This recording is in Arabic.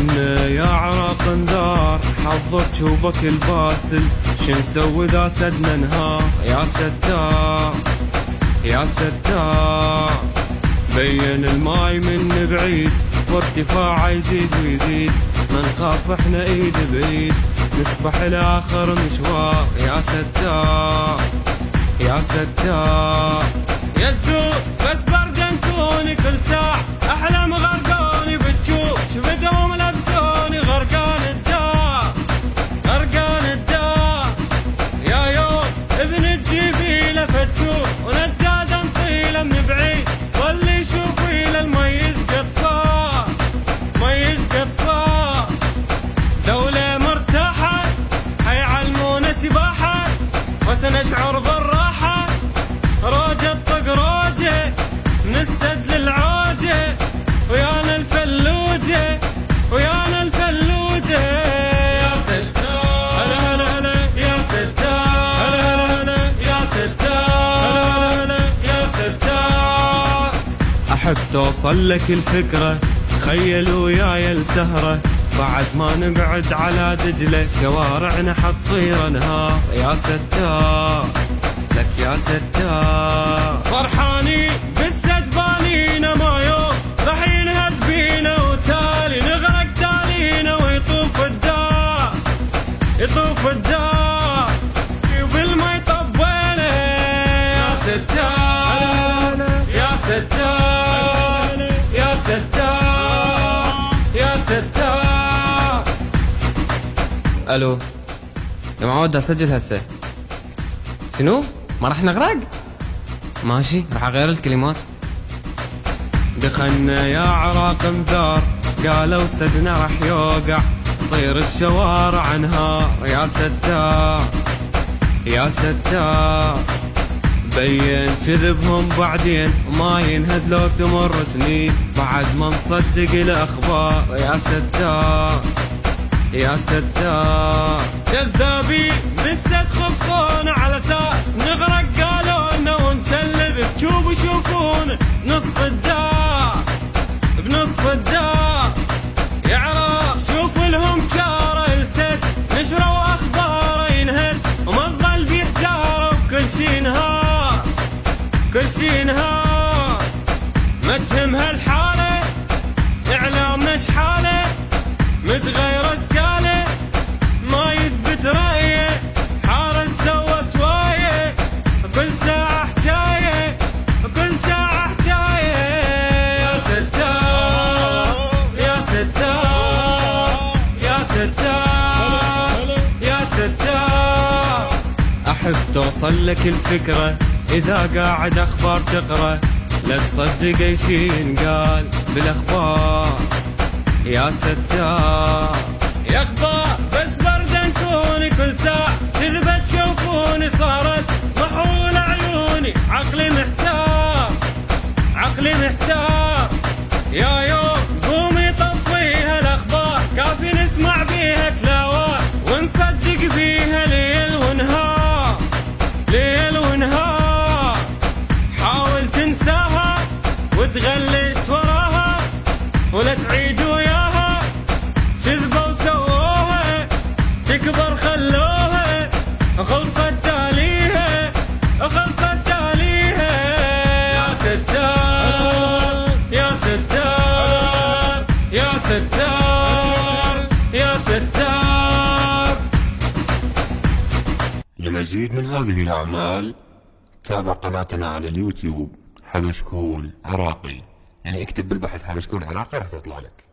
دخلنا يا عراق انذار، حظك شوبك الباسل، شنسوي اذا سدنا نهار. يا ستار يا ستار، بين الماي من بعيد وارتفاعه يزيد ويزيد، ما نخاف احنا ايد بايد، نسبح لاخر مشوار. يا ستار يا ستار، يا صدور بس برد انتوني كل ساعة، احلام غرقوني بتشوف شبدهم لبسوني، غرقان الدار غرقان الدار. يا يوم ابن الجبيلة فتشوف ونجاد طيلة من بعيد، واللي يشوف الى الميز قد صار ميز قد صار. دولة مرتاحة حيعلمونا سباحة وسنشعر بالراحة، روجة طق روجة من السد للعوجة، ويانا الفلوجة ويانا الفلوجة. يا ستار هلا هلا هلا يا ستار هلا هلا هلا يا ستار هلا هلا يا ستار. أحب توصل لك الفكرة، تخيل وياي السهرة، بعد ما نقعد على دجلة شوارعنا حتصير انهار. يا ستار لك يا ستار، فرحاني بالسد بالينا ما يوم راح ينهد بينا، وتالي نغرق تالينا ويطوف الدار يطوف الدار، وبالمي طبينا. يا ستار يا ستار يا ستار يا ستار. الو يا معود اسجل هسه. شنو؟ ما راح نغرق؟ ماشي راح اغير الكلمات. دخلنا يا عراق انذار، قالوا سدنا راح يوقع، تصير الشوارع انهار. يا ستار يا ستار، بين كذبهم بعدين وما ينهد لو تمر سنين، بعد ما نصدق الاخبار. يا ستار يا ستار، كذابين بالسد خفونا على اساس نغرق قالوا لنا، ونشلب تشوفوا شوفونا بنص الدار بنص الدار. يا عراق شوف لهم جاره السد، نشروا اخباره ينهد وما تظل بيه حجاره، وكل شي انهار كل شي انهار. ما تهم هالحاله اعلامنا شحاله، متغير اشكاله ما يثبت رايه، حارس سوى سوايه، كل ساعه حكايه كل ساعه حكايه. يا ستار يا ستار يا ستار يا ستار. احب توصل لك الفكره، اذا قاعد اخبار تقرا لا تصدق اي شي ينقال بالاخبار. يا ستار يا اخبار بس برد انتوني كل ساعة، كذبة تشوفوني صارت محول عيوني، عقلي محتار عقلي محتار. يا يوم قومي طفيها الاخبار، كافي نسمع بيها تلاوات ونصدق بيها ليل ونهار ليل ونهار. حاول تنساها وتغلس وراها، ولا تعيد وياها كذبة وسووها، تكبر خلوها خلصت تاليها خلصت تاليها. يا ستار يا ستار يا ستار يا ستار. لمزيد من هذه الأعمال تابع قناتنا على اليوتيوب حبشكول عراقي، يعني اكتب بالبحث حبشكول عراقي راح تطلع لك.